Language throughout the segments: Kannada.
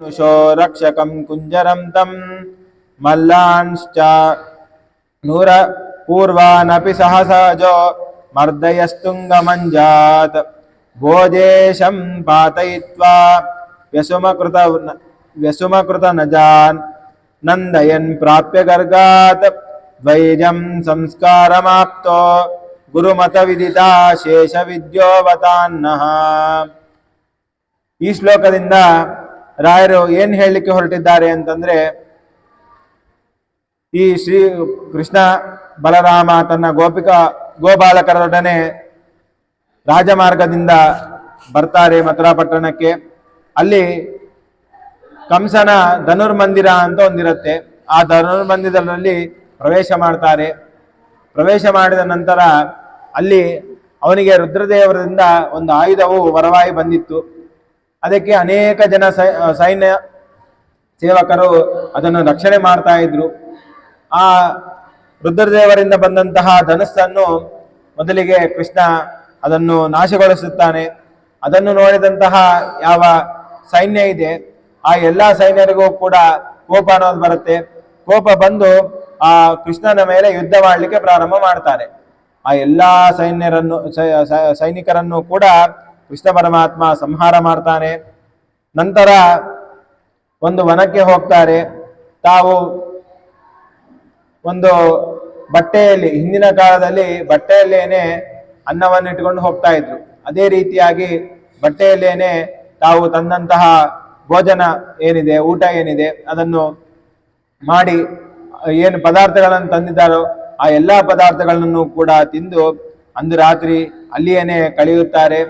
नुषो रक्षकं कुञ्जरं तं मल्लांश्च नूर पूर्वानपि सहसजो मर्दयस्तुङ्गमञ्जात् भोजेशं पातयित्वा व्यसुमकृतनजान् नन्दयन् प्राप्य गर्गात् द्वैजं संस्कारमाप्तो गुरुमतविदिता शेषविद्योवताನ್ನः। ಈ ಶ್ಲೋಕದಿಂದ ರಾಯರು ಏನು ಹೇಳಲಿಕ್ಕೆ ಹೊರಟಿದ್ದಾರೆ ಅಂತಂದ್ರೆ, ಈ ಶ್ರೀ ಕೃಷ್ಣ ಬಲರಾಮ ತನ್ನ ಗೋಬಾಲಕರೊಡನೆ ರಾಜಮಾರ್ಗದಿಂದ ಬರ್ತಾರೆ ಮಥುರಾ ಪಟ್ಟಣಕ್ಕೆ. ಅಲ್ಲಿ ಕಂಸನ ಧನುರ್ಮಂದಿರ ಅಂತ ಒಂದಿರುತ್ತೆ. ಆ ಧನುರ್ಮಂದಿರದಲ್ಲಿ ಪ್ರವೇಶ ಮಾಡ್ತಾರೆ. ಪ್ರವೇಶ ಮಾಡಿದ ನಂತರ ಅಲ್ಲಿ ಅವನಿಗೆ ರುದ್ರದೇವರಿಂದ ಒಂದು ಆಯುಧವು ವರವಾಗಿ ಬಂದಿತ್ತು. ಅದಕ್ಕೆ ಅನೇಕ ಜನ ಸೈನ್ಯ ಸೇವಕರು ಅದನ್ನು ರಕ್ಷಣೆ ಮಾಡ್ತಾ ಇದ್ರು. ಆ ರುದ್ರದೇವರಿಂದ ಬಂದಂತಹ ಧನಸ್ಸನ್ನು ಮೊದಲಿಗೆ ಕೃಷ್ಣ ಅದನ್ನು ನಾಶಗೊಳಿಸುತ್ತಾನೆ. ಅದನ್ನು ನೋಡಿದಂತಹ ಯಾವ ಸೈನ್ಯ ಇದೆ ಆ ಎಲ್ಲ ಸೈನ್ಯರಿಗೂ ಕೂಡ ಕೋಪ ಅನ್ನೋದು ಬರುತ್ತೆ. ಕೋಪ ಬಂದು ಆ ಕೃಷ್ಣನ ಮೇಲೆ ಯುದ್ಧ ಮಾಡಲಿಕ್ಕೆ ಪ್ರಾರಂಭ ಮಾಡ್ತಾರೆ. ಆ ಎಲ್ಲಾ ಸೈನಿಕರನ್ನು ಕೂಡ ಕೃಷ್ಣ ಪರಮಾತ್ಮ ಸಂಹಾರ ಮಾಡ್ತಾನೆ. ನಂತರ ಒಂದು ವನಕ್ಕೆ ಹೋಗ್ತಾರೆ. ತಾವು ಒಂದು ಬಟ್ಟೆಯಲ್ಲಿ, ಹಿಂದಿನ ಕಾಲದಲ್ಲಿ ಬಟ್ಟೆಯಲ್ಲೇನೆ ಅನ್ನವನ್ನು ಇಟ್ಕೊಂಡು ಹೋಗ್ತಾ ಇದ್ರು. ಅದೇ ರೀತಿಯಾಗಿ ಬಟ್ಟೆಯಲ್ಲೇನೆ ತಾವು ತಂದಂತಹ ಭೋಜನ ಏನಿದೆ, ಊಟ ಏನಿದೆ, ಅದನ್ನು ಮಾಡಿ ಏನು ಪದಾರ್ಥಗಳನ್ನು ತಂದಿದ್ದಾರೋ ಆ ಎಲ್ಲ ಪದಾರ್ಥಗಳನ್ನು ಕೂಡ ತಿಂದು ಅಂದು ರಾತ್ರಿ ಅಲ್ಲಿಯೇನೆ ಕಳೆಯುತ್ತಾರೆ.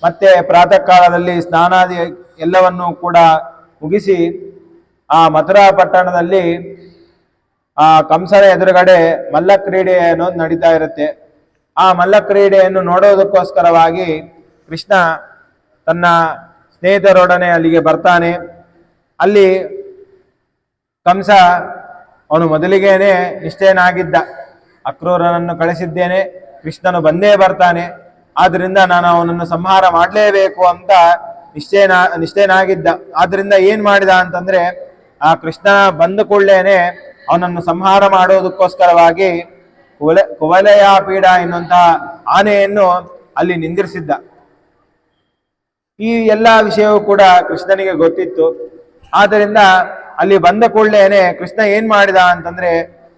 ಮತ್ತೆ ಪ್ರಾತಃ ಕಾಲದಲ್ಲಿ ಸ್ನಾನಾದಿ ಎಲ್ಲವನ್ನೂ ಕೂಡ ಮುಗಿಸಿ ಆ ಮಥುರಾ ಪಟ್ಟಣದಲ್ಲಿ ಆ ಕಂಸನ ಎದುರುಗಡೆ ಮಲ್ಲ ಕ್ರೀಡೆ ಅನ್ನೋದು ನಡೀತಾ ಇರುತ್ತೆ. ಆ ಮಲ್ಲ ಕ್ರೀಡೆಯನ್ನು ನೋಡೋದಕ್ಕೋಸ್ಕರವಾಗಿ ಕೃಷ್ಣ ತನ್ನ ಸ್ನೇಹಿತರೊಡನೆ ಅಲ್ಲಿಗೆ ಬರ್ತಾನೆ. ಅಲ್ಲಿ ಕಂಸ ಅವನು ಮೊದಲಿಗೇನೆ ನಿಶ್ಚಯನಾಗಿದ್ದ, ಅಕ್ರೂರನನ್ನು ಕಳಿಸಿದ್ದೇನೆ, ಕೃಷ್ಣನು ಬಂದೇ ಬರ್ತಾನೆ, ಆದ್ರಿಂದ ನಾನು ಅವನನ್ನು ಸಂಹಾರ ಮಾಡಲೇಬೇಕು ಅಂತ ನಿಶ್ಚಯನಾಗಿದ್ದ. ಆದ್ರಿಂದ ಏನ್ ಮಾಡಿದ ಅಂತಂದ್ರೆ, ಆ ಕೃಷ್ಣ ಬಂದ ಕೂಡಲೇನೆ ಅವನನ್ನು ಸಂಹಾರ ಮಾಡೋದಕ್ಕೋಸ್ಕರವಾಗಿ ಕುವಲಯ ಪೀಡ ಎನ್ನುವಂತಹ ಆನೆಯನ್ನು ಅಲ್ಲಿ ನಿಂದಿರಿಸಿದ್ದ. ಈ ಎಲ್ಲ ವಿಷಯವೂ ಕೂಡ ಕೃಷ್ಣನಿಗೆ ಗೊತ್ತಿತ್ತು. ಆದ್ದರಿಂದ ಅಲ್ಲಿ ಬಂದ ಕೂಡಲೇನೆ ಕೃಷ್ಣ ಏನ್ ಮಾಡಿದ ಅಂತಂದ್ರೆ,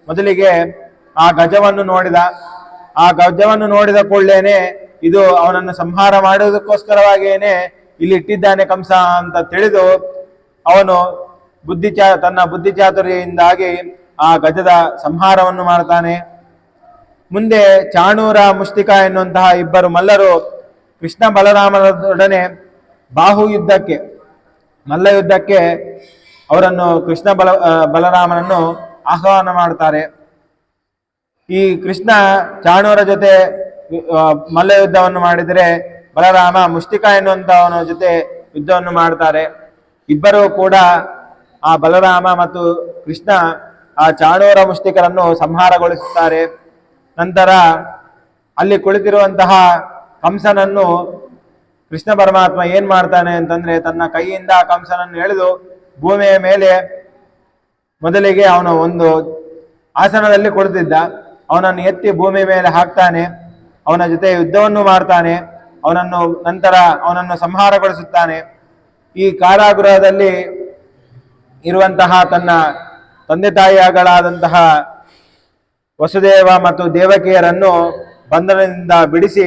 ಮೊದಲಿಗೆ ಆ ಗಜವನ್ನು ನೋಡಿದ. ಆ ಗಜವನ್ನು ನೋಡಿದ ಕೂಡಲೇನೆ ಇದು ಅವನನ್ನು ಸಂಹಾರ ಮಾಡುವುದಕ್ಕೋಸ್ಕರವಾಗಿಯೇನೆ ಇಲ್ಲಿ ಇಟ್ಟಿದ್ದಾನೆ ಕಂಸ ಅಂತ ತಿಳಿದು ಅವನು ತನ್ನ ಬುದ್ಧಿ ಚಾತುರ್ಯದಿಂದಾಗಿ ಆ ಗಜದ ಸಂಹಾರವನ್ನು ಮಾಡ್ತಾನೆ. ಮುಂದೆ ಚಾಣೂರ ಮುಷ್ಟಿಕ ಎನ್ನುವಂತಹ ಇಬ್ಬರು ಮಲ್ಲರು ಕೃಷ್ಣ ಬಲರಾಮನೊಡನೆ ಮಲ್ಲ ಯುದ್ಧಕ್ಕೆ ಅವರನ್ನು ಕೃಷ್ಣ ಬಲರಾಮನನ್ನು ಆಹ್ವಾನ ಮಾಡ್ತಾರೆ. ಈ ಕೃಷ್ಣ ಚಾಣೂರ ಜೊತೆ ಮಲ್ಲ ಯುದ್ಧವನ್ನು ಮಾಡಿದರೆ ಬಲರಾಮ ಮುಷ್ಟಿಕ ಎನ್ನುವಂತವನ ಜೊತೆ ಯುದ್ಧವನ್ನು ಮಾಡ್ತಾರೆ. ಇಬ್ಬರು ಕೂಡ ಆ ಬಲರಾಮ ಮತ್ತು ಕೃಷ್ಣ ಆ ಚಾಣೂರ ಮುಷ್ಟಿಕರನ್ನು ಸಂಹಾರಗೊಳಿಸುತ್ತಾರೆ. ನಂತರ ಅಲ್ಲಿ ಕುಳಿತಿರುವಂತಹ ಕಂಸನನ್ನು ಕೃಷ್ಣ ಪರಮಾತ್ಮ ಏನ್ ಮಾಡ್ತಾನೆ ಅಂತಂದ್ರೆ, ತನ್ನ ಕೈಯಿಂದ ಕಂಸನನ್ನು ಎಳೆದು ಭೂಮಿಯ ಮೇಲೆ, ಮೊದಲಿಗೆ ಅವನು ಒಂದು ಆಸನದಲ್ಲಿ ಕುಳಿತಿದ್ದ, ಅವನನ್ನು ಎತ್ತಿ ಭೂಮಿ ಮೇಲೆ ಹಾಕ್ತಾನೆ. ಅವನ ಜೊತೆ ಯುದ್ಧವನ್ನು ಮಾಡ್ತಾನೆ. ನಂತರ ಅವನನ್ನು ಸಂಹಾರಗೊಳಿಸುತ್ತಾನೆ. ಈ ಕಾರಾಗೃಹದಲ್ಲಿ ಇರುವಂತಹ ತನ್ನ ತಂದೆ ತಾಯಿಗಳಾದಂತಹ ವಸುದೇವ ಮತ್ತು ದೇವಕಿಯರನ್ನು ಬಂಧನದಿಂದ ಬಿಡಿಸಿ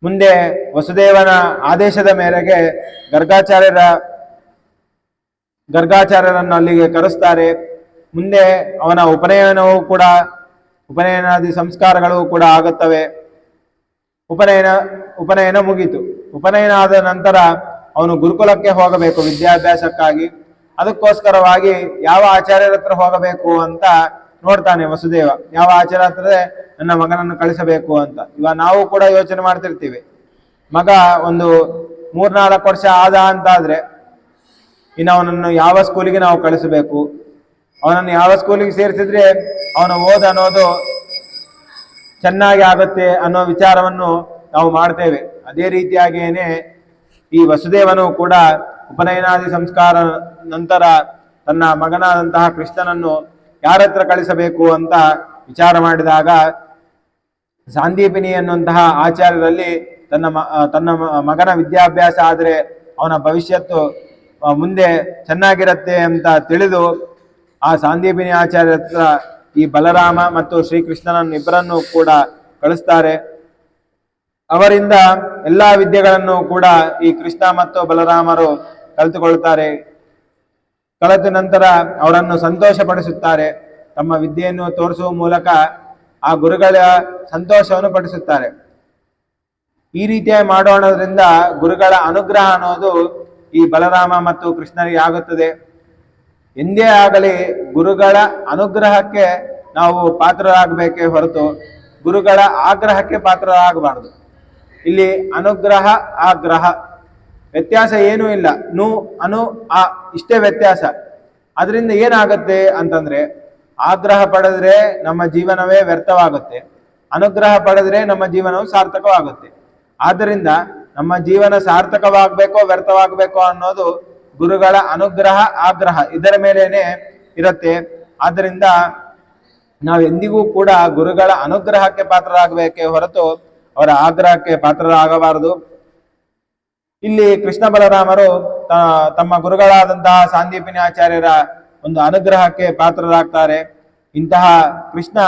ಮುಂದೆ ವಸುದೇವನ ಆದೇಶದ ಮೇರೆಗೆ ಗರ್ಗಾಚಾರ್ಯರನ್ನು ಅಲ್ಲಿಗೆ ಕರೆಸ್ತಾರೆ. ಮುಂದೆ ಅವನ ಉಪನಯನಾದಿ ಸಂಸ್ಕಾರಗಳು ಕೂಡ ಆಗುತ್ತವೆ. ಉಪನಯನ ಮುಗೀತು. ಉಪನಯನ ಆದ ನಂತರ ಅವನು ಗುರುಕುಲಕ್ಕೆ ಹೋಗಬೇಕು ವಿದ್ಯಾಭ್ಯಾಸಕ್ಕಾಗಿ. ಅದಕ್ಕೋಸ್ಕರವಾಗಿ ಯಾವ ಆಚಾರ್ಯರ ಹತ್ರ ಹೋಗಬೇಕು ಅಂತ ನೋಡ್ತಾನೆ ವಸುದೇವ. ಯಾವ ಆಚಾರ್ಯ ಹತ್ರ ನನ್ನ ಮಗನನ್ನು ಕಳಿಸಬೇಕು ಅಂತ. ಇವಾಗ ನಾವು ಕೂಡ ಯೋಚನೆ ಮಾಡ್ತಿರ್ತೀವಿ, ಮಗ ಒಂದು 3-4 ವರ್ಷ ಆದ ಅಂತಾದ್ರೆ ಇನ್ನು ಅವನನ್ನು ಯಾವ ಸ್ಕೂಲಿಗೆ ನಾವು ಕಳಿಸಬೇಕು, ಅವನನ್ನು ಯಾವ ಸ್ಕೂಲಿಗೆ ಸೇರಿಸಿದ್ರೆ ಅವನ ಓದ್ ಅನ್ನೋದು ಚೆನ್ನಾಗಿ ಆಗುತ್ತೆ ಅನ್ನೋ ವಿಚಾರವನ್ನು ನಾವು ಮಾಡ್ತೇವೆ. ಅದೇ ರೀತಿಯಾಗಿಯೇನೆ ಈ ವಸುದೇವನು ಕೂಡ ಉಪನಯನಾದಿ ಸಂಸ್ಕಾರ ನಂತರ ತನ್ನ ಮಗನಾದಂತಹ ಕೃಷ್ಣನನ್ನು ಯಾರ ಹತ್ರ ಕಳಿಸಬೇಕು ಅಂತ ವಿಚಾರ ಮಾಡಿದಾಗ ಸಾಂದೀಪಿನಿ ಎನ್ನುವಂತಹ ಆಚಾರ್ಯರಲ್ಲಿ ತನ್ನ ಮಗನ ವಿದ್ಯಾಭ್ಯಾಸ ಆದರೆ ಅವನ ಭವಿಷ್ಯತ್ತು ಮುಂದೆ ಚೆನ್ನಾಗಿರತ್ತೆ ಅಂತ ತಿಳಿದು ಆ ಸಾಂದೀಪಿನಿ ಆಚಾರ್ಯ ಹತ್ರ ಈ ಬಲರಾಮ ಮತ್ತು ಶ್ರೀಕೃಷ್ಣನನ್ನು ಇಬ್ಬರನ್ನು ಕೂಡ ಕಳಿಸ್ತಾರೆ. ಅವರಿಂದ ಎಲ್ಲಾ ವಿದ್ಯೆಗಳನ್ನು ಕೂಡ ಈ ಕೃಷ್ಣ ಮತ್ತು ಬಲರಾಮರು ಕಲಿತುಕೊಳ್ತಾರೆ. ಕಲಿತ ನಂತರ ಅವರನ್ನು ಸಂತೋಷಪಡಿಸುತ್ತಾರೆ. ತಮ್ಮ ವಿದ್ಯೆಯನ್ನು ತೋರಿಸುವ ಮೂಲಕ ಆ ಗುರುಗಳ ಸಂತೋಷವನ್ನು ಪಡಿಸುತ್ತಾರೆ. ಈ ರೀತಿಯಾಗಿ ಮಾಡೋಣದ್ರಿಂದ ಗುರುಗಳ ಅನುಗ್ರಹ ಅನ್ನೋದು ಈ ಬಲರಾಮ ಮತ್ತು ಕೃಷ್ಣರಿಗೆ ಆಗುತ್ತದೆ. ಎಂದೇ ಆಗಲಿ ಗುರುಗಳ ಅನುಗ್ರಹಕ್ಕೆ ನಾವು ಪಾತ್ರರಾಗಬೇಕೇ ಹೊರತು ಗುರುಗಳ ಆಗ್ರಹಕ್ಕೆ ಪಾತ್ರರಾಗಬಾರದು. ಇಲ್ಲಿ ಅನುಗ್ರಹ ಆಗ್ರಹ ವ್ಯತ್ಯಾಸ ಏನೂ ಇಲ್ಲ. ಅನು ಆ ಇಷ್ಟೇ ವ್ಯತ್ಯಾಸ. ಅದರಿಂದ ಏನಾಗುತ್ತೆ ಅಂತಂದ್ರೆ ಆಗ್ರಹ ಪಡೆದ್ರೆ ನಮ್ಮ ಜೀವನವೇ ವ್ಯರ್ಥವಾಗುತ್ತೆ, ಅನುಗ್ರಹ ಪಡೆದ್ರೆ ನಮ್ಮ ಜೀವನವು ಸಾರ್ಥಕವಾಗುತ್ತೆ. ಆದ್ದರಿಂದ ನಮ್ಮ ಜೀವನ ಸಾರ್ಥಕವಾಗಬೇಕೋ ವ್ಯರ್ಥವಾಗಬೇಕೋ ಅನ್ನೋದು ಗುರುಗಳ ಅನುಗ್ರಹ ಆಗ್ರಹ ಇದರ ಮೇಲೇನೆ ಇರುತ್ತೆ. ಆದ್ದರಿಂದ ನಾವು ಎಂದಿಗೂ ಕೂಡ ಗುರುಗಳ ಅನುಗ್ರಹಕ್ಕೆ ಪಾತ್ರರಾಗಬೇಕೇ ಹೊರತು ಅವರ ಆಗ್ರಹಕ್ಕೆ ಪಾತ್ರರಾಗಬಾರದು. ಇಲ್ಲಿ ಕೃಷ್ಣ ಬಲರಾಮರು ತಮ್ಮ ಗುರುಗಳಾದಂತಹ ಸಾಂದೀಪಿನಿ ಆಚಾರ್ಯರ ಒಂದು ಅನುಗ್ರಹಕ್ಕೆ ಪಾತ್ರರಾಗ್ತಾರೆ. ಇಂತಹ ಕೃಷ್ಣ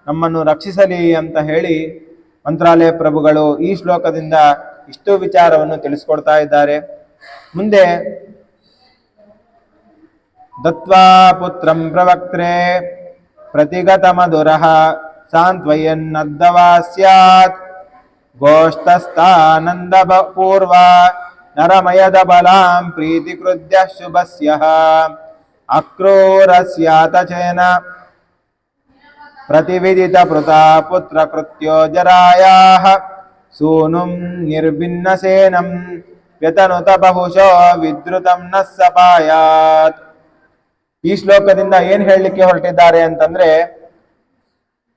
ನಮ್ಮನ್ನು ರಕ್ಷಿಸಲಿ ಅಂತ ಹೇಳಿ ಮಂತ್ರಾಲಯ ಪ್ರಭುಗಳು ಈ ಶ್ಲೋಕದಿಂದ ಇಷ್ಟು ವಿಚಾರವನ್ನು ತಿಳಿಸ್ಕೊಡ್ತಾ ಇದ್ದಾರೆ. ಮುಂದೆ ದತ್ವಾ ಪುತ್ರಂ ಪ್ರವಕ್ತ್ರೆ ಪ್ರತಿಗತ ಮಧುರಃ ಸಾಂತ್ವಯನ್ನದ್ದವಾ ಸ್ಯಾತ್ ಗೋಷ್ಠಸ್ಥಾನಂದ ಪೂರ್ವ ನರಮಯದ ಬಲಾಂ ಪ್ರೀತಿಕೃದ್ಯ ಶುಭಸ್ಯಃ ಅಕ್ರೂರಸ್ಯಾತಚೇನ ಪ್ರತಿವಿದಿತ ಪೃತಾ ಪುತ್ರ ಕೃತ್ಯೋ ಜರಾಯಾಃ ಸೂನುಂ ನಿರ್ಭಿನ್ನಸೇನಂ ವ್ಯತನುತ ಬಹುಶೋ ವಿದ್ರುತಂ ನ ಸಪಾಯಾತ್. ಈ ಶ್ಲೋಕದಿಂದ ಏನ್ ಹೇಳಲಿಕ್ಕೆ ಹೊರಟಿದ್ದಾರೆ ಅಂತಂದ್ರೆ,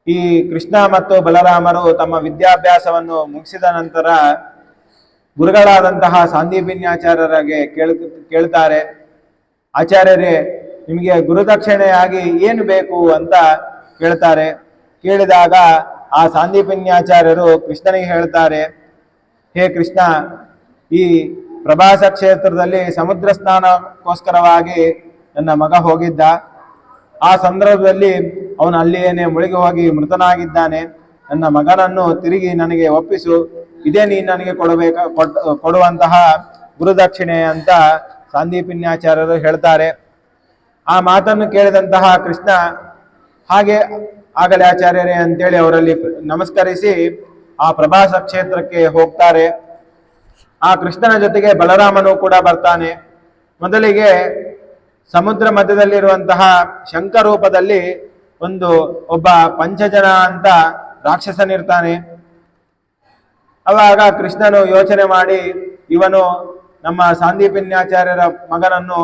ಈ ಕೃಷ್ಣ ಮತ್ತು ಬಲರಾಮರು ತಮ್ಮ ವಿದ್ಯಾಭ್ಯಾಸವನ್ನು ಮುಗಿಸಿದ ನಂತರ ಗುರುಗಳಾದಂತಹ ಸಾಂದೀಪಿನ್ಯಾಚಾರ್ಯರಿಗೆ ಕೇಳ್ತಾರೆ, ಆಚಾರ್ಯರೇ ನಿಮಗೆ ಗುರುದಕ್ಷಿಣೆಯಾಗಿ ಏನು ಬೇಕು ಅಂತ ಕೇಳ್ತಾರೆ. ಕೇಳಿದಾಗ ಆ ಸಾಂದೀಪಿನ್ಯಾಚಾರ್ಯರು ಕೃಷ್ಣನಿಗೆ ಹೇಳ್ತಾರೆ, ಹೇ ಕೃಷ್ಣ, ಈ ಪ್ರಭಾಸ ಕ್ಷೇತ್ರದಲ್ಲಿ ಸಮುದ್ರ ಸ್ನಾನಕ್ಕೋಸ್ಕರವಾಗಿ ನನ್ನ ಮಗ ಹೋಗಿದ್ದ. ಆ ಸಂದರ್ಭದಲ್ಲಿ ಅವನು ಅಲ್ಲಿಯೇನೆ ಮುಳುಗಿ ಹೋಗಿ ಮೃತನಾಗಿದ್ದಾನೆ. ನನ್ನ ಮಗನನ್ನು ತಿರುಗಿ ನನಗೆ ಒಪ್ಪಿಸು, ಇದೇ ನೀನು ನನಗೆ ಕೊಡುವಂತಹ ಗುರುದಕ್ಷಿಣೆ ಅಂತ ಸಾಂದೀಪಿನ್ಯಾಚಾರ್ಯರು ಹೇಳ್ತಾರೆ. ಆ ಮಾತನ್ನು ಕೇಳಿದಂತಹ ಕೃಷ್ಣ, ಹಾಗೆ ಆಗಲೇ ಆಚಾರ್ಯರೇ ಅಂತೇಳಿ ಅವರಲ್ಲಿ ನಮಸ್ಕರಿಸಿ ಆ ಪ್ರಭಾಸ ಕ್ಷೇತ್ರಕ್ಕೆ ಹೋಗ್ತಾರೆ. ಆ ಕೃಷ್ಣನ ಜೊತೆಗೆ ಬಲರಾಮನು ಕೂಡ ಬರ್ತಾನೆ. ಮೊದಲಿಗೆ ಸಮುದ್ರ ಮಧ್ಯದಲ್ಲಿರುವಂತಹ ಶಂಖ ರೂಪದಲ್ಲಿ ಒಬ್ಬ ಪಂಚಜನ ಅಂತ ರಾಕ್ಷಸನಿರ್ತಾನೆ. ಅವಾಗ ಕೃಷ್ಣನು ಯೋಚನೆ ಮಾಡಿ, ಇವನು ನಮ್ಮ ಸಾಂದೀಪಿನ್ಯಾಚಾರ್ಯರ ಮಗನನ್ನು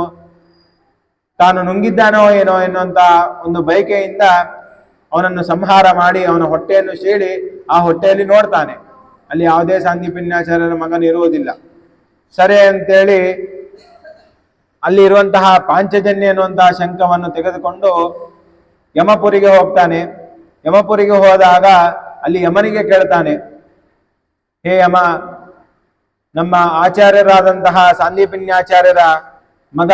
ತಾನು ನುಂಗಿದ್ದಾನೋ ಏನೋ ಎನ್ನುವಂತ ಒಂದು ಬಯಕೆಯಿಂದ ಅವನನ್ನು ಸಂಹಾರ ಮಾಡಿ ಅವನ ಹೊಟ್ಟೆಯನ್ನು ಸೀಳಿ ಆ ಹೊಟ್ಟೆಯಲ್ಲಿ ನೋಡ್ತಾನೆ. ಅಲ್ಲಿ ಯಾವುದೇ ಸಾಂದೀಪಿನ್ಯಾಚಾರ್ಯರ ಮಗನ ಇರುವುದಿಲ್ಲ. ಸರಿ ಅಂತೇಳಿ ಅಲ್ಲಿ ಇರುವಂತಹ ಪಾಂಚಜನ್ಯ ಎನ್ನುವಂತಹ ಶಂಖವನ್ನು ತೆಗೆದುಕೊಂಡು ಯಮಪುರಿಗೆ ಹೋಗ್ತಾನೆ. ಯಮಪುರಿಗೆ ಹೋದಾಗ ಅಲ್ಲಿ ಯಮನಿಗೆ ಕೇಳ್ತಾನೆ, ಹೇ ಯಮ, ನಮ್ಮ ಆಚಾರ್ಯರಾದಂತಹ ಸಾಂದೀಪಿನ್ಯಾಚಾರ್ಯರ ಮಗ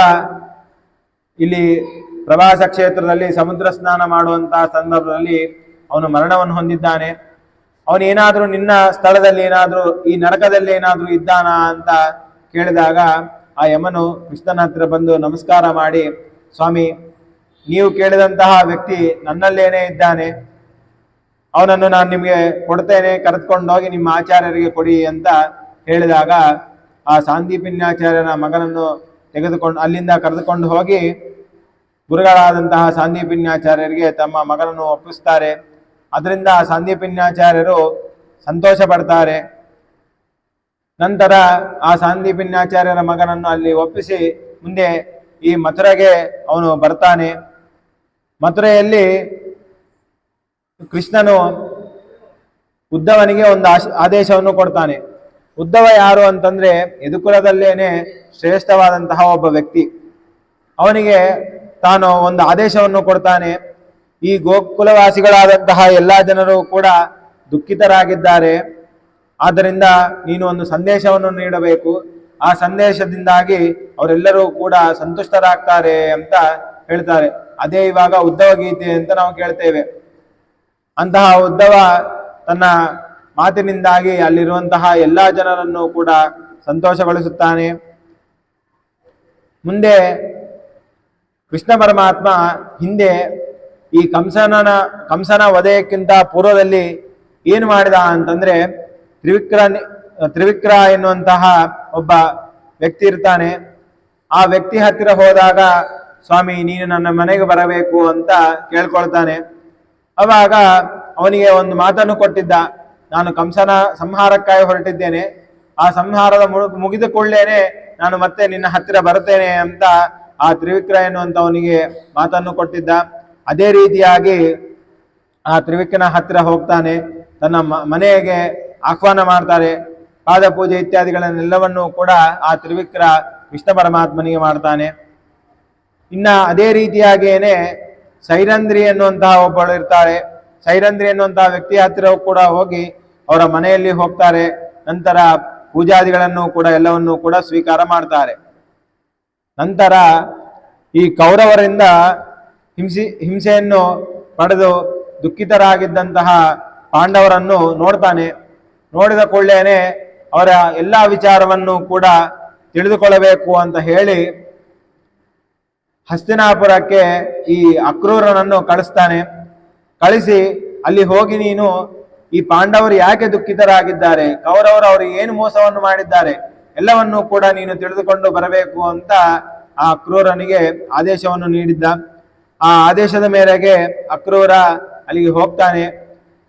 ಇಲ್ಲಿ ಪ್ರವಾಸ ಕ್ಷೇತ್ರದಲ್ಲಿ ಸಮುದ್ರ ಸ್ನಾನ ಮಾಡುವಂತಹ ಸಂದರ್ಭದಲ್ಲಿ ಅವನು ಮರಣವನ್ನು ಹೊಂದಿದ್ದಾನೆ. ಅವನೇನಾದ್ರೂ ನಿನ್ನ ಸ್ಥಳದಲ್ಲಿ ಏನಾದ್ರೂ ಈ ನರಕದಲ್ಲಿ ಏನಾದ್ರೂ ಇದ್ದಾನ ಅಂತ ಕೇಳಿದಾಗ ಆ ಯಮನು ಕೃಷ್ಣನ ಹತ್ರ ಬಂದು ನಮಸ್ಕಾರ ಮಾಡಿ, ಸ್ವಾಮಿ, ನೀವು ಕೇಳಿದಂತಹ ವ್ಯಕ್ತಿ ನನ್ನಲ್ಲೇನೇ ಇದ್ದಾನೆ, ಅವನನ್ನು ನಾನು ನಿಮಗೆ ಕೊಡ್ತೇನೆ, ಕರೆದುಕೊಂಡೋಗಿ ನಿಮ್ಮ ಆಚಾರ್ಯರಿಗೆ ಕೊಡಿ ಅಂತ ಹೇಳಿದಾಗ ಆ ಸಾಂದೀಪಿನ್ಯಾಚಾರ್ಯರ ಮಗನನ್ನು ಅಲ್ಲಿಂದ ಕರೆದುಕೊಂಡು ಹೋಗಿ ಗುರುಗಳಾದಂತಹ ಸಾಂದೀಪಿನ್ಯಾಚಾರ್ಯರಿಗೆ ತಮ್ಮ ಮಗನನ್ನು ಒಪ್ಪಿಸ್ತಾರೆ. ಅದರಿಂದ ಸಾಂದೀಪಿನ್ಯಾಚಾರ್ಯರು ಸಂತೋಷ ಪಡ್ತಾರೆ. ನಂತರ ಆ ಸಾಂದೀಪಿನ್ಯಾಚಾರ್ಯರ ಮಗನನ್ನು ಅಲ್ಲಿ ಒಪ್ಪಿಸಿ ಮುಂದೆ ಈ ಮಥುರೆಗೆ ಅವನು ಬರ್ತಾನೆ. ಮಥುರೆಯಲ್ಲಿ ಕೃಷ್ಣನು ಉದ್ಧವನಿಗೆ ಒಂದು ಆದೇಶವನ್ನು ಕೊಡ್ತಾನೆ. ಉದ್ಧವ ಯಾರು ಅಂತಂದ್ರೆ ಯದುಕುಲದಲ್ಲೇನೆ ಶ್ರೇಷ್ಠವಾದಂತಹ ಒಬ್ಬ ವ್ಯಕ್ತಿ. ಅವನಿಗೆ ತಾನು ಒಂದು ಆದೇಶವನ್ನು ಕೊಡ್ತಾನೆ. ಈ ಗೋಕುಲವಾಸಿಗಳಾದಂತಹ ಎಲ್ಲಾ ಜನರು ಕೂಡ ದುಃಖಿತರಾಗಿದ್ದಾರೆ, ಆದ್ದರಿಂದ ನೀನು ಒಂದು ಸಂದೇಶವನ್ನು ನೀಡಬೇಕು. ಆ ಸಂದೇಶದಿಂದಾಗಿ ಅವರೆಲ್ಲರೂ ಕೂಡ ಸಂತುಷ್ಟರಾಗ್ತಾರೆ ಅಂತ ಹೇಳ್ತಾರೆ. ಅದೇ ಇವಾಗ ಉದ್ಧವ ಗೀತೆ ಅಂತ ನಾವು ಕೇಳ್ತೇವೆ. ಅಂತಹ ಉದ್ಧವ ತನ್ನ ಮಾತಿನಿಂದಾಗಿ ಅಲ್ಲಿರುವಂತಹ ಎಲ್ಲಾ ಜನರನ್ನು ಕೂಡ ಸಂತೋಷಗೊಳಿಸುತ್ತಾನೆ. ಮುಂದೆ ಕೃಷ್ಣ ಪರಮಾತ್ಮ ಹಿಂದೆ ಈ ಕಂಸನ ವಧೆಯಕ್ಕಿಂತ ಪೂರ್ವದಲ್ಲಿ ಏನು ಮಾಡಿದ ಅಂತಂದ್ರೆ, ತ್ರಿವಿಕ್ರ ಎನ್ನುವಂತಹ ಒಬ್ಬ ವ್ಯಕ್ತಿ ಇರ್ತಾನೆ. ಆ ವ್ಯಕ್ತಿ ಹತ್ತಿರ ಹೋದಾಗ, ಸ್ವಾಮಿ ನೀನು ನನ್ನ ಮನೆಗೆ ಬರಬೇಕು ಅಂತ ಕೇಳ್ಕೊಳ್ತಾನೆ. ಅವಾಗ ಅವನಿಗೆ ಒಂದು ಮಾತನ್ನು ಕೊಟ್ಟಿದ್ದ, ನಾನು ಕಂಸನ ಸಂಹಾರಕ್ಕಾಗಿ ಹೊರಟಿದ್ದೇನೆ, ಆ ಸಂಹಾರದ ಮುಗಿದ ಕೂಡಲೇನೆ ನಾನು ಮತ್ತೆ ನಿನ್ನ ಹತ್ತಿರ ಬರ್ತೇನೆ ಅಂತ ಆ ತ್ರಿವಿಕ್ರ ಎನ್ನುವಂತವನಿಗೆ ಮಾತನ್ನು ಕೊಟ್ಟಿದ್ದ. ಅದೇ ರೀತಿಯಾಗಿ ಆ ತ್ರಿವಿಕ್ರನ ಹತ್ತಿರ ಹೋಗ್ತಾನೆ, ತನ್ನ ಮನೆಗೆ ಆಹ್ವಾನ ಮಾಡ್ತಾರೆ. ಪಾದ ಪೂಜೆ ಇತ್ಯಾದಿಗಳನ್ನೆಲ್ಲವನ್ನೂ ಕೂಡ ಆ ತ್ರಿವಿಕ್ರ ಕೃಷ್ಣ ಪರಮಾತ್ಮನಿಗೆ ಮಾಡ್ತಾನೆ. ಇನ್ನ ಅದೇ ರೀತಿಯಾಗಿಯೇನೆ ಸೈರಂಧ್ರಿ ಎನ್ನುವಂತಹ ಒಬ್ಬಳು ಇರ್ತಾಳೆ. ಸೈರಂಧ್ರಿ ಎನ್ನುವಂತಹ ವ್ಯಕ್ತಿ ಹತ್ತಿರ ಕೂಡ ಹೋಗಿ ಅವರ ಮನೆಯಲ್ಲಿ ಹೋಗ್ತಾರೆ. ನಂತರ ಪೂಜಾದಿಗಳನ್ನು ಕೂಡ ಎಲ್ಲವನ್ನೂ ಕೂಡ ಸ್ವೀಕಾರ ಮಾಡ್ತಾರೆ. ನಂತರ ಈ ಕೌರವರಿಂದ ಹಿಂಸೆಯನ್ನು ಪಡೆದು ದುಃಖಿತರಾಗಿದ್ದಂತಹ ಪಾಂಡವರನ್ನು ನೋಡ್ತಾನೆ. ನೋಡಿದ ಕೂಡಲೇ ಅವರ ಎಲ್ಲ ವಿಚಾರವನ್ನು ಕೂಡ ತಿಳಿದುಕೊಳ್ಳಬೇಕು ಅಂತ ಹೇಳಿ ಹಸ್ತಿನಾಪುರಕ್ಕೆ ಈ ಅಕ್ರೂರನನ್ನು ಕಳಿಸ್ತಾನೆ. ಕಳಿಸಿ ಅಲ್ಲಿ ಹೋಗಿ ನೀನು ಈ ಪಾಂಡವರು ಯಾಕೆ ದುಃಖಿತರಾಗಿದ್ದಾರೆ, ಕೌರವರು ಅವರಿಗೆ ಏನು ಮೋಸವನ್ನು ಮಾಡಿದ್ದಾರೆ, ಎಲ್ಲವನ್ನೂ ಕೂಡ ನೀನು ತಿಳಿದುಕೊಂಡು ಬರಬೇಕು ಅಂತ ಆ ಅಕ್ರೂರನಿಗೆ ಆದೇಶವನ್ನು ನೀಡಿದ್ದ. ಆ ಆದೇಶದ ಮೇರೆಗೆ ಅಕ್ರೂರ ಅಲ್ಲಿಗೆ ಹೋಗ್ತಾನೆ.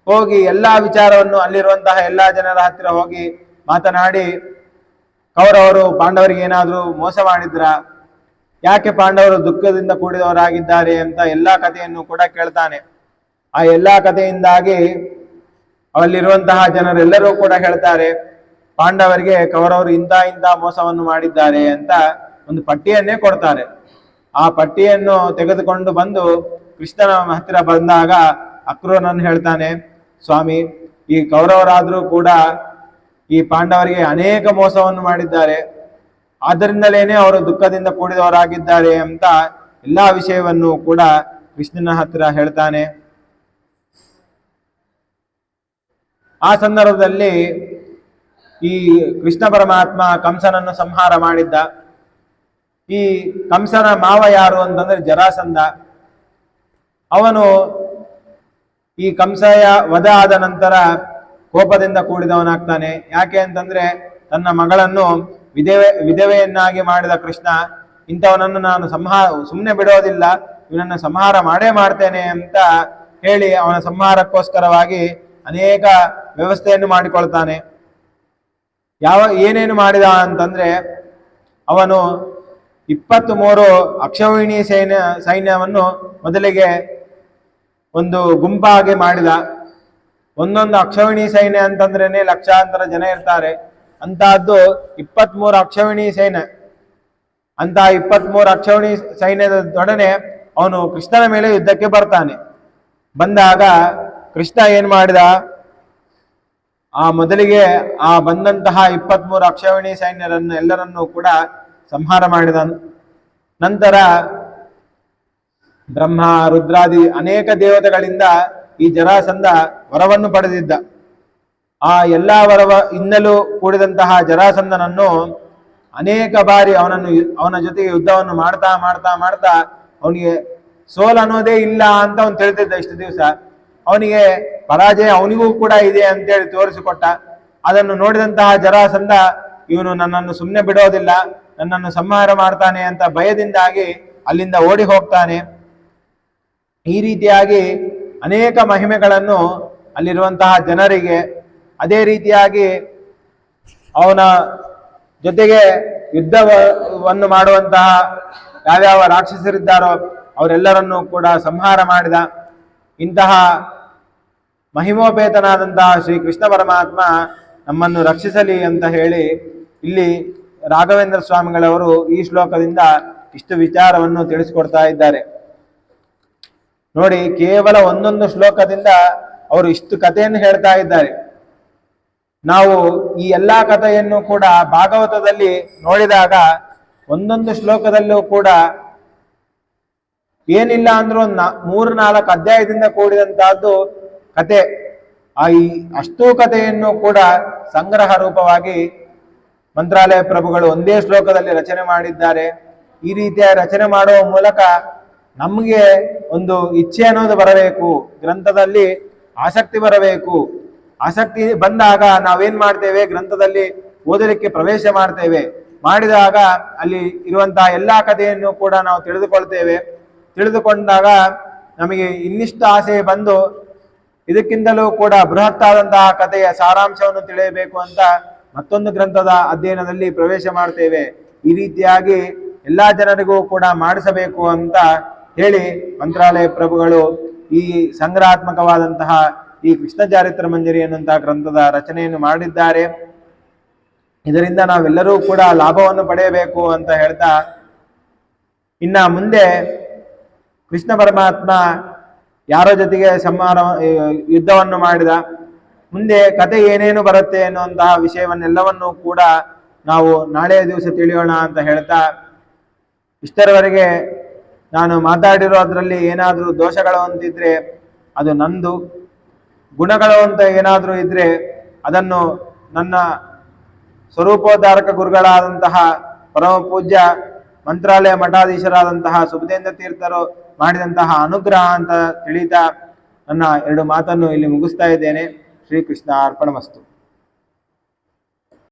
ಹೋಗಿ ಎಲ್ಲಾ ವಿಚಾರವನ್ನು ಅಲ್ಲಿರುವಂತಹ ಎಲ್ಲಾ ಜನರ ಹತ್ತಿರ ಹೋಗಿ ಮಾತನಾಡಿ, ಕೌರವರು ಪಾಂಡವರಿಗೆ ಏನಾದರೂ ಮೋಸ ಮಾಡಿದ್ರ, ಯಾಕೆ ಪಾಂಡವರು ದುಃಖದಿಂದ ಕೂಡಿದವರಾಗಿದ್ದಾರೆ ಅಂತ ಎಲ್ಲಾ ಕಥೆಯನ್ನು ಕೂಡ ಕೇಳ್ತಾನೆ. ಆ ಎಲ್ಲಾ ಕಥೆಯಿಂದಾಗಿ ಅಲ್ಲಿರುವಂತಹ ಜನರೆಲ್ಲರೂ ಕೂಡ ಹೇಳ್ತಾರೆ, ಪಾಂಡವರಿಗೆ ಕೌರವರು ಇಂಥ ಮೋಸವನ್ನು ಮಾಡಿದ್ದಾರೆ ಅಂತ ಒಂದು ಪಟ್ಟಿಯನ್ನೇ ಕೊಡ್ತಾರೆ. ಆ ಪಟ್ಟಿಯನ್ನು ತೆಗೆದುಕೊಂಡು ಬಂದು ಕೃಷ್ಣನ ಹತ್ತಿರ ಬಂದಾಗ ಅಕ್ರೂರನನ್ನು ಹೇಳ್ತಾನೆ, ಸ್ವಾಮಿ ಈ ಕೌರವರಾದರೂ ಕೂಡ ಈ ಪಾಂಡವರಿಗೆ ಅನೇಕ ಮೋಸವನ್ನು ಮಾಡಿದ್ದಾರೆ, ಆದ್ದರಿಂದಲೇನೆ ಅವರು ದುಃಖದಿಂದ ಕೂಡಿದವರಾಗಿದ್ದಾರೆ ಅಂತ ಎಲ್ಲಾ ವಿಷಯವನ್ನು ಕೂಡ ಕೃಷ್ಣನ ಹತ್ತಿರ ಹೇಳ್ತಾನೆ. ಆ ಸಂದರ್ಭದಲ್ಲಿ ಈ ಕೃಷ್ಣ ಪರಮಾತ್ಮ ಕಂಸನನ್ನು ಸಂಹಾರ ಮಾಡಿದ್ದ. ಈ ಕಂಸನ ಮಾವ ಯಾರು ಅಂತಂದ್ರೆ ಜರಾಸಂಧ. ಅವನು ಈ ಕಂಸಯ ವಧ ಆದ ನಂತರ ಕೋಪದಿಂದ ಕೂಡಿದವನಾಗ್ತಾನೆ. ಯಾಕೆ ಅಂತಂದ್ರೆ ತನ್ನ ಮಗಳನ್ನು ವಿಧವೆಯನ್ನಾಗಿ ಮಾಡಿದ ಕೃಷ್ಣ, ಇಂಥವನನ್ನು ನಾನು ಸುಮ್ಮನೆ ಬಿಡೋದಿಲ್ಲ, ಇವನನ್ನು ಸಂಹಾರ ಮಾಡೇ ಮಾಡ್ತೇನೆ ಅಂತ ಹೇಳಿ ಅವನ ಸಂಹಾರಕ್ಕೋಸ್ಕರವಾಗಿ ಅನೇಕ ವ್ಯವಸ್ಥೆಯನ್ನು ಮಾಡಿಕೊಳ್ತಾನೆ. ಏನೇನು ಮಾಡಿದ ಅಂತಂದ್ರೆ, ಅವನು 23 ಅಕ್ಷೌಹಿಣಿ ಸೈನ್ಯವನ್ನು ಮೊದಲಿಗೆ ಒಂದು ಗುಂಪಾಗಿ ಮಾಡಿದ. ಒಂದೊಂದು ಅಕ್ಷೌಹಿಣಿ ಸೈನ್ಯ ಅಂತಂದ್ರೇನೆ ಲಕ್ಷಾಂತರ ಜನ ಇರ್ತಾರೆ. ಅಂತಹದ್ದು 23 ಅಕ್ಷೌಹಿಣಿ ಸೈನ್ಯ. ಅಂತ 23 ಅಕ್ಷೌಹಿಣಿ ಸೈನ್ಯದೊಡನೆ ಅವನು ಕೃಷ್ಣನ ಮೇಲೆ ಯುದ್ಧಕ್ಕೆ ಬರ್ತಾನೆ. ಬಂದಾಗ ಕೃಷ್ಣ ಏನ್ ಮಾಡಿದ, ಮೊದಲಿಗೆ ಬಂದಂತಹ 23 ಅಕ್ಷೌಹಿಣಿ ಸೈನ್ಯರನ್ನು ಎಲ್ಲರನ್ನೂ ಕೂಡ ಸಂಹಾರ ಮಾಡಿದನು. ನಂತರ ಬ್ರಹ್ಮ ರುದ್ರಾದಿ ಅನೇಕ ದೇವತೆಗಳಿಂದ ಈ ಜರಾಸಂಧ ವರವನ್ನು ಪಡೆದಿದ್ದ. ಆ ಎಲ್ಲಾ ಇಂದಲೂ ಕೂಡಿದಂತಹ ಜರಾಸಂಧನನ್ನು ಅನೇಕ ಬಾರಿ ಅವನ ಜೊತೆಗೆ ಯುದ್ಧವನ್ನು ಮಾಡ್ತಾ ಮಾಡ್ತಾ ಮಾಡ್ತಾ ಅವನಿಗೆ ಸೋಲ್ ಅನ್ನೋದೇ ಇಲ್ಲ ಅಂತ ಅವನು ತಿಳಿದಿದ್ದ. ಇಷ್ಟು ದಿವಸ ಅವನಿಗೆ ಪರಾಜಯ ಅವನಿಗೂ ಕೂಡ ಇದೆ ಅಂತೇಳಿ ತೋರಿಸಿಕೊಟ್ಟ. ಅದನ್ನು ನೋಡಿದಂತಹ ಜರಾಸಂಧ, ಇವನು ನನ್ನನ್ನು ಸುಮ್ಮನೆ ಬಿಡೋದಿಲ್ಲ, ನನ್ನನ್ನು ಸಂಹಾರ ಮಾಡ್ತಾನೆ ಅಂತ ಭಯದಿಂದಾಗಿ ಅಲ್ಲಿಂದ ಓಡಿ ಹೋಗ್ತಾನೆ. ಈ ರೀತಿಯಾಗಿ ಅನೇಕ ಮಹಿಮೆಗಳನ್ನು ಅಲ್ಲಿರುವಂತಹ ಜನರಿಗೆ, ಅದೇ ರೀತಿಯಾಗಿ ಅವನ ಜೊತೆಗೆ ಯುದ್ಧವನ್ನು ಮಾಡುವಂತಹ ಯಾವ್ಯಾವ ರಾಕ್ಷಸರಿದ್ದಾರೋ ಅವರೆಲ್ಲರನ್ನೂ ಕೂಡ ಸಂಹಾರ ಮಾಡಿದ. ಇಂತಹ ಮಹಿಮೋಪೇತನಾದಂತಹ ಶ್ರೀ ಕೃಷ್ಣ ಪರಮಾತ್ಮ ನಮ್ಮನ್ನು ರಕ್ಷಿಸಲಿ ಅಂತ ಹೇಳಿ ಇಲ್ಲಿ ರಾಘವೇಂದ್ರ ಸ್ವಾಮಿಗಳವರು ಈ ಶ್ಲೋಕದಿಂದ ಇಷ್ಟು ವಿಚಾರವನ್ನು ತಿಳಿಸಿಕೊಡ್ತಾ ಇದ್ದಾರೆ. ನೋಡಿ, ಕೇವಲ ಒಂದೊಂದು ಶ್ಲೋಕದಿಂದ ಅವರು ಇಷ್ಟು ಕಥೆಯನ್ನು ಹೇಳ್ತಾ ಇದ್ದಾರೆ. ನಾವು ಈ ಎಲ್ಲಾ ಕಥೆಯನ್ನು ಕೂಡ ಭಾಗವತದಲ್ಲಿ ನೋಡಿದಾಗ ಒಂದೊಂದು ಶ್ಲೋಕದಲ್ಲೂ ಕೂಡ ಏನಿಲ್ಲ ಅಂದ್ರೂ ಒಂದು 3-4 ಅಧ್ಯಾಯದಿಂದ ಕೂಡಿದಂತಹದ್ದು ಕತೆ. ಈ ಅಷ್ಟೂ ಕಥೆಯನ್ನು ಕೂಡ ಸಂಗ್ರಹ ರೂಪವಾಗಿ ಮಂತ್ರಾಲಯ ಪ್ರಭುಗಳು ಒಂದೇ ಶ್ಲೋಕದಲ್ಲಿ ರಚನೆ ಮಾಡಿದ್ದಾರೆ. ಈ ರೀತಿಯ ರಚನೆ ಮಾಡುವ ಮೂಲಕ ನಮಗೆ ಒಂದು ಇಚ್ಛೆ ಅನ್ನೋದು ಬರಬೇಕು, ಗ್ರಂಥದಲ್ಲಿ ಆಸಕ್ತಿ ಬರಬೇಕು. ಆಸಕ್ತಿ ಬಂದಾಗ ನಾವೇನ್ ಮಾಡ್ತೇವೆ, ಗ್ರಂಥದಲ್ಲಿ ಓದಲಿಕ್ಕೆ ಪ್ರವೇಶ ಮಾಡ್ತೇವೆ. ಮಾಡಿದಾಗ ಅಲ್ಲಿ ಇರುವಂತಹ ಎಲ್ಲಾ ಕಥೆಯನ್ನು ಕೂಡ ನಾವು ತಿಳಿದುಕೊಳ್ತೇವೆ. ತಿಳಿದುಕೊಂಡಾಗ ನಮಗೆ ಇನ್ನಿಷ್ಟು ಆಸೆ ಬಂದು ಇದಕ್ಕಿಂತಲೂ ಕೂಡ ಬೃಹತ್ತಾದಂತಹ ಕಥೆಯ ಸಾರಾಂಶವನ್ನು ತಿಳಿಯಬೇಕು ಅಂತ ಮತ್ತೊಂದು ಗ್ರಂಥದ ಅಧ್ಯಯನದಲ್ಲಿ ಪ್ರವೇಶ ಮಾಡ್ತೇವೆ. ಈ ರೀತಿಯಾಗಿ ಎಲ್ಲಾ ಜನರಿಗೂ ಕೂಡ ಮಾಡಿಸಬೇಕು ಅಂತ ಹೇಳಿ ಮಂತ್ರಾಲಯ ಪ್ರಭುಗಳು ಈ ಸಂಗ್ರಹಾತ್ಮಕವಾದಂತಹ ಈ ಕೃಷ್ಣ ಚಾರಿತ್ರ ಮಂಜರಿ ಎನ್ನುವಂತಹ ಗ್ರಂಥದ ರಚನೆಯನ್ನು ಮಾಡಿದ್ದಾರೆ. ಇದರಿಂದ ನಾವೆಲ್ಲರೂ ಕೂಡ ಲಾಭವನ್ನು ಪಡೆಯಬೇಕು ಅಂತ ಹೇಳ್ತಾ, ಇನ್ನ ಮುಂದೆ ಕೃಷ್ಣ ಪರಮಾತ್ಮ ಯಾರ ಜೊತೆಗೆ ಯುದ್ಧವನ್ನು ಮಾಡಿದ, ಮುಂದೆ ಕತೆ ಏನೇನು ಬರುತ್ತೆ ಎನ್ನುವಂತಹ ವಿಷಯವನ್ನೆಲ್ಲವನ್ನೂ ಕೂಡ ನಾವು ನಾಳೆಯ ದಿವಸ ತಿಳಿಯೋಣ ಅಂತ ಹೇಳ್ತಾ, ಇಷ್ಟರವರೆಗೆ ನಾನು ಮಾತಾಡಿರೋದ್ರಲ್ಲಿ ಏನಾದರೂ ದೋಷಗಳು ಅಂತಿದ್ರೆ ಅದು ನಂದು, ಗುಣಗಳು ಅಂತ ಏನಾದರೂ ಇದ್ರೆ ಅದನ್ನು ನನ್ನ ಸ್ವರೂಪೋದ್ಧಾರಕ ಗುರುಗಳಾದಂತಹ ಪರಮ ಪೂಜ್ಯ ಮಂತ್ರಾಲಯ ಮಠಾಧೀಶರಾದಂತಹ ಸುಬುಧೇಂದ್ರ ತೀರ್ಥರು ಮಾಡಿದಂತಹ ಅನುಗ್ರಹ ಅಂತ ತಿಳಿತಾ ನನ್ನ 2 ಮಾತನ್ನು ಇಲ್ಲಿ ಮುಗಿಸ್ತಾ ಇದ್ದೇನೆ. ಶ್ರೀಕೃಷ್ಣ ಅರ್ಪಣಮಸ್ತು.